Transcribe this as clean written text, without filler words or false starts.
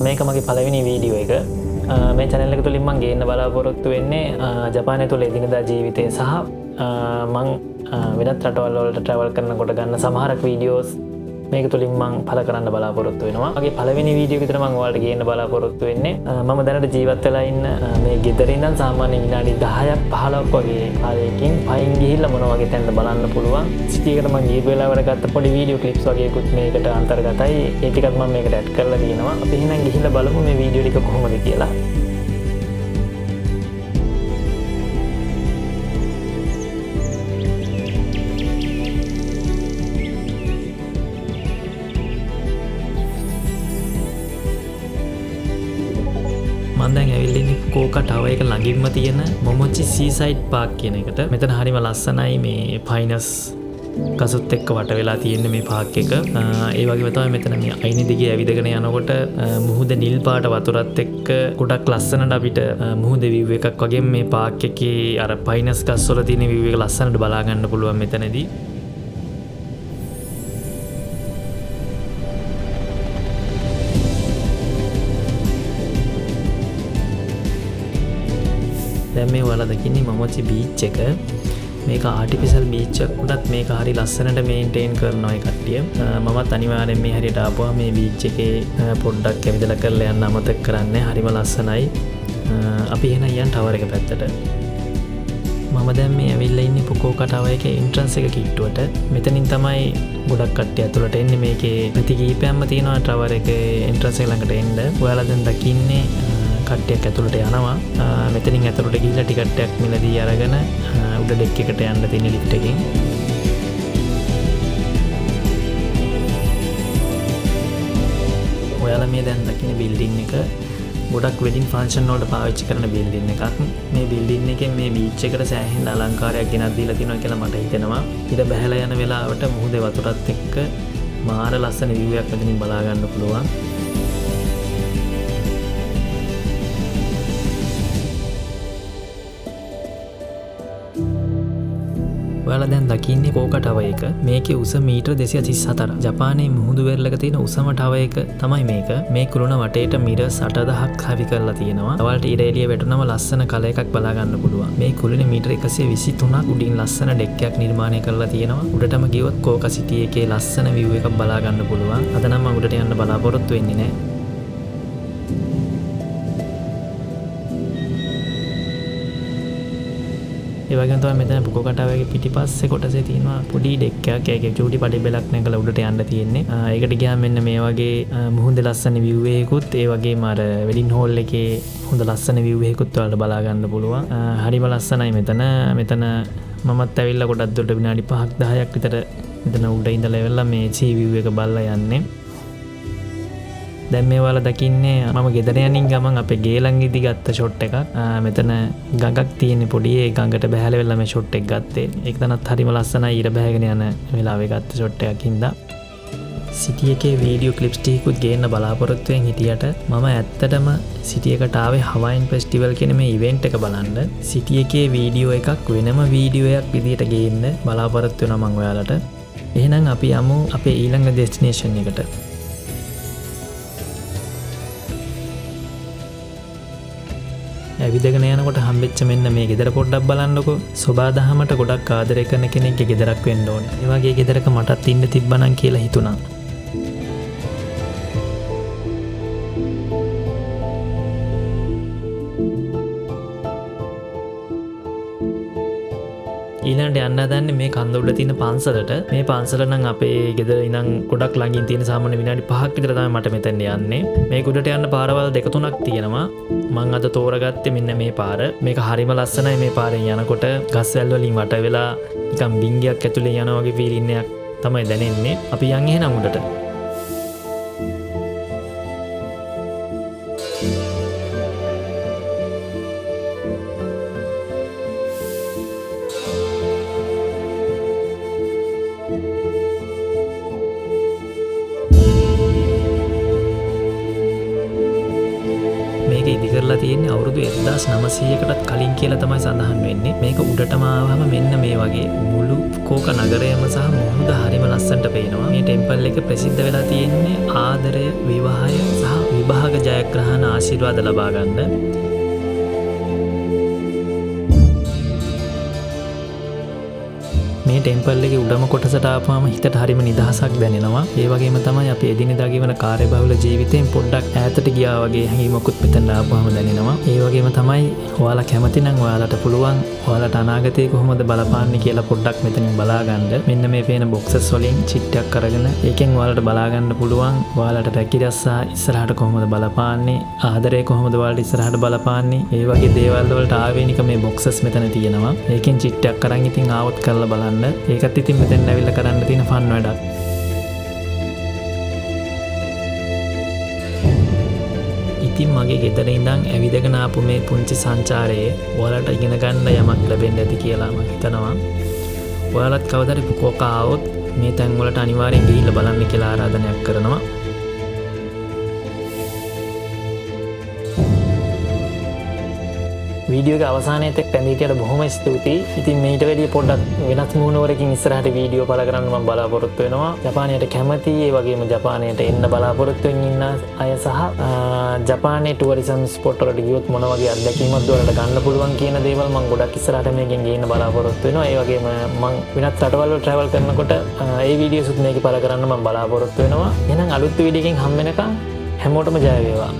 මේක මගේ පළවෙනි වීඩියෝ එක. මේ channel එක තුලින් මම ගේන්න බලාපොරොත්තු වෙන්නේ ජපානය තුල එදිනදා ජීවිතය සහ මම වෙනත් රටවල් වලට travel කරනකොට ගන්න සමහරක් වීඩියෝස් මේක තුලින් මම පළ කරන්න බලාපොරොත්තු වෙනවා. මගේ පළවෙනි වීඩියෝ එක විතර මම ඔයාලට ගේන්න බලාපොරොත්තු වෙන්නේ. මම දැනට ජීවත් වෙලා ඉන්න මේ ගෙදර ඉඳන් සාමාන්‍ය විනාඩි 10ක් 15ක් වගේ කාලයකින් පයින් ගිහිල්ලා මොන වගේ තැනද බලන්න පුළුවන්. සිටි එකට මම ගිය වෙලාවට ගත්ත පොඩි වීඩියෝ ක්ලිප්ස් වගේකුත් මේකට අන්තර්ගතයි. ඒ ටිකත් මම මේකට ඇඩ් කරලා තියෙනවා. අපි එහෙනම් ගිහිල්ලා බලමු මේ වීඩියෝ ටික කොහොමද කියලා. මම දැන් ඇවිල්ලා ඉන්නේ ෆුකුෝකා ටවර් එක ළඟින්ම තියෙන මොමොචි සීසයිඩ් පාක් කියන එකට. මෙතන හරිම ලස්සනයි මේ පයිනස් ගසුත් එක්ක වට වෙලා තියෙන මේ පාක් එක. ඒ වගේම තමයි මෙතන මේ අයින දිගේ ඇවිදගෙන යනකොට මුහුද නිල් පාට වතුරත් එක්ක ගොඩක් ලස්සනට අපිට මුහුද view එකක් වගේ මේ පාක් එකේ අර පයිනස් ගස් වල තියෙන view එක ලස්සනට බලා ගන්න පුළුවන් මෙතනදී. දැන් මේ ඔයාලා දකින්නේ මොමොචි බීච් එක. මේක ආටිෆිෂල් බීච් එකක් උඩත් මේක හරි ලස්සනට මේන්ටේන් කරනවා ඒ කට්ටිය. මමත් අනිවාර්යෙන් මේ හරියට ආපුවා මේ බීච් එකේ පොඩ්ඩක් ඇවිදලා කරලා යන්න අමතක කරන්නේ. හරිම ලස්සනයි. අපි එහෙනම් යන්න ටවර් එක පැත්තට. මම දැන් මේ ඇවිල්ලා ඉන්නේ ෆුකුෝකා ටවර් එකේ එන්ට්‍රන්ස් එක කිට්ටුවට. මෙතනින් තමයි ගොඩක් කට්ටිය ඇතුළට එන්නේ. මේකේ ප්‍රති කීපයක්ම තියෙනවා ටවර් එකේ එන්ට්‍රන්ස් එක ළඟට එන්න. ඔයාලා දැන් දකින්නේ කට්ටියක් ඇතුළට යනවා. මෙතනින් ඇතුළට ගිහිල්ලා ටිකට් එකක් මිලදී අරගෙන උඩ ඩෙක් එකට යන්න තියෙන ලිෆ්ට් එකෙන්. ඔයාලා මේ දැන් දකින බිල්ඩින් එක ගොඩක් වෙඩින් ෆන්ක්ෂන් වලට පාවිච්චි කරන බිල්ඩින් එකක්. මේ බිල්ඩින් එකෙන් මේ බීච් එකට සෑහෙන අලංකාරයක් ගෙනත් දීලා තියෙනවා කියලා මට හිතෙනවා. ඊට බැහැලා යන වෙලාවට මුහුදේ වතුරත් එක්ක මාර ලස්සන view එකක් මෙතනින් බලා ගන්න පුළුවන්. ඔයාලා දැන් දකින්නේ ෆුකුෝකා ටවර් එක. මේකේ උස මීටර් 234. ජපානයේ මුහුදු වෙරළක තියෙන උසම ටවර් එක තමයි මේක. මේ කුළුණ වටේට මිරර්ස් 8000ක් හවි කරලා තියෙනවා. ඔයාලට ඉර එළිය වැටුනම ලස්සන කල එකක් බලා ගන්න පුළුවන්. මේ කුළුණේ මීටර් 123ක් උඩින් ලස්සන ඩෙක් එකක් නිර්මාණය කරලා තියෙනවා. උඩටම ගියොත් කෝකා සිටි එකේ ලස්සන view එකක් බලා ගන්න පුළුවන්. අද නම් මම උඩට යන්න බලාපොරොත්තු වෙන්නේ නැහැ. ඒ වගේම තමයි මෙතන ෆුකුෝකා ටවර් එකේ පිටිපස්සේ කොටසේ තියෙනවා පොඩි ඩෙක් එකක්. ඒකේ චූටි පඩි බෙලක් නැගලා උඩට යන්න තියෙන්නේ. ඒකට ගියාම මෙන්න මේ වගේ මුහුදේ ලස්සන view එකකුත් ඒ වගේම අර වෙඩින් හෝල් එකේ හොඳ ලස්සන view එකකුත් ඔයාලට බලා ගන්න පුළුවන්. හරිම ලස්සනයි මෙතන. මෙතන මමත් ඇවිල්ලා ගොඩක් දුරට විනාඩි 5ක් 10ක් විතර මෙතන උඩ ඉඳලා එවලා මේ sea view එක බලලා යන්නේ. දැන් මේ ඔයාලා දකින්නේ මම ගෙදර යනින් ගමන් අපේ ගේ ළඟදී ගත්ත ෂොට් එකක්. මෙතන ගඟක් තියෙන පොඩි ඒ ගඟට බැහැලා වෙලා මේ ෂොට් එක ගත්තේ. ඒක තනත් හරිම ලස්සනයි. ඊට බැහැගෙන යන වෙලාවේ ගත්ත ෂොට් එකක් හින්දා. සිටි එකේ වීඩියෝ ක්ලිප්ස් ටිකකුත් ගේන්න බලාපොරොත්තු වෙන් හිටියට මම ඇත්තටම සිටි එකට ආවේ හවයින් ෆෙස්ටිවල් කියන මේ ඉවෙන්ට් එක බලන්න. සිටි එකේ වීඩියෝ එකක් වෙනම වීඩියෝ එකක් විදියට ගේන්න බලාපොරොත්තු වෙනවා මම ඔයාලට. එහෙනම් අපි යමු අපේ ඊළඟ ඩෙස්ටිනේෂන් එකට. ඇවිදගෙන යනකොට හම්බෙච්ච මෙන්න මේ ගෙදර පොඩ්ඩක් බලන්නකෝ. සෝබාදහමට ගොඩක් ආදරය කරන කෙනෙක්ගේ ගෙදරක් වෙන්න ඕනේ. ඒ වගේ ගෙදරක මටත් ඉන්න තිබ්බනම් කියලා හිතුණා. ඊළඟට යන්න හදන්නේ මේ කන්ද උඩ තියෙන පන්සලට. මේ පන්සල නම් අපේ ගෙදර ඉඳන් ගොඩක් ළඟින් තියෙන සාමාන්‍ය විනාඩි 5ක් විතර තමයි මට මෙතෙන් යන්නේ. මේක උඩට යන්න පාරවල් දෙක තුනක් තියෙනවා. මං අද තෝරගත්තේ මෙන්න මේ පාර. මේක හරිම ලස්සනයි. මේ පාරෙන් යනකොට ගස්වැල් වලින් වට වෙලා නිකන් බින්ගයක් ඇතුලේ යනවා වගේ ෆීලින් එකක් තමයි දැනෙන්නේ. අපි යන් එහෙනම් උඩට. කරලා තියෙන්නේ අවුරුදු 1900කටත් කලින් කියලා තමයි සඳහන් වෙන්නේ. මේක උඩටම ආවම මෙන්න මේ වගේ මුළු ෆුකුෝකා නගරයම සහ මුහුද හරිම ලස්සනට පේනවා. මේ ටෙම්පල් එක ප්‍රසිද්ධ වෙලා තියෙන්නේ ආදරය, විවාහය සහ විභාග ජයග්‍රහණ ආශිර්වාද ලබා ගන්න. මේ ටෙම්පල් එකේ උඩම කොටසට ආපුවම හිතට හරිම නිදහසක් දැනෙනවා. ඒ වගේම තමයි අපි එදිනෙදා ගෙවන කාර්යබහුල ජීවිතයෙන් පොඩ්ඩක් ඈතට ගියා වගේ හැඟීමකුත් මෙතන ආපුවම දැනෙනවා. ඒ වගේම තමයි ඔයාලා කැමති නම් ඔයාලට පුළුවන් ඔයාලට අනාගතේ කොහොමද බලපාන්නේ කියලා පොඩ්ඩක් මෙතනින් බලා ගන්න. මෙන්න මේ පේන බොක්සස් වලින් චිට්ටයක් අරගෙන ඒකෙන් ඔයාලට බලා ගන්න පුළුවන් ඔයාලට රැකිරස්සා ඉස්සරහට කොහොමද බලපාන්නේ, ආදරේ කොහොමද ඔයාලට ඉස්සරහට බලපාන්නේ. ඒ වගේ දේවල් වලට ආවේනික මේ බොක්සස් මෙතන තියෙනවා. ඒකෙන් චිට්ටයක් අරන් ඉතින් ආවොත් කරලා බලන්න. ඒකත් ඉතින් මෙතෙන් ඇවිල්ලා කරන්න තියෙන ෆන් වැඩක්. ඉතින් මගේ ගෙදර ඉඳන් ඇවිදගෙන ආපු මේ පුංචි සංචාරයේ ඔයාලට ඉගෙන ගන්න යමක් ලැබෙන්න ඇති කියලා මම හිතනවා. ඔයාලත් කවදාද ෆුකුෝකා ආවොත් මේ තැන් වලට අනිවාර්යෙන් ගිහිල්ලා බලන්න කියලා ආරාධනයක් කරනවා. වීඩියෝ එක අවසානයේත් එක්ක ඇඳීටියට බොහොම ස්තුතියි. ඉතින් මේට වැඩිය පොඩ්ඩක් වෙනස් මූණවරකින් ඉස්සරහට වීඩියෝ පළ කරන්න මම බලාපොරොත්තු වෙනවා. ජපානයට කැමති, ඒ වගේම ජපානයට එන්න බලාපොරොත්තු වෙමින් ඉන්න අය සහ ජපානයේ ටුවරිසම් ස්පොට් වලට ගියොත් මොන වගේ අත්දැකීමක්ද ඔයාලට ගන්න පුළුවන් කියන දේවල් මම ගොඩක් ඉස්සරහට මේකෙන් ගේන්න බලාපොරොත්තු වෙනවා. ඒ වගේම මම වෙනත් රටවල් වල ට්‍රැවල් කරනකොට ඒ වීඩියෝස් උත් මේකේ පළ කරන්න මම බලාපොරොත්තු වෙනවා. එහෙනම් අලුත් වීඩියෝ එකකින් හම් වෙනකම් හැමෝටම ජය වේවා.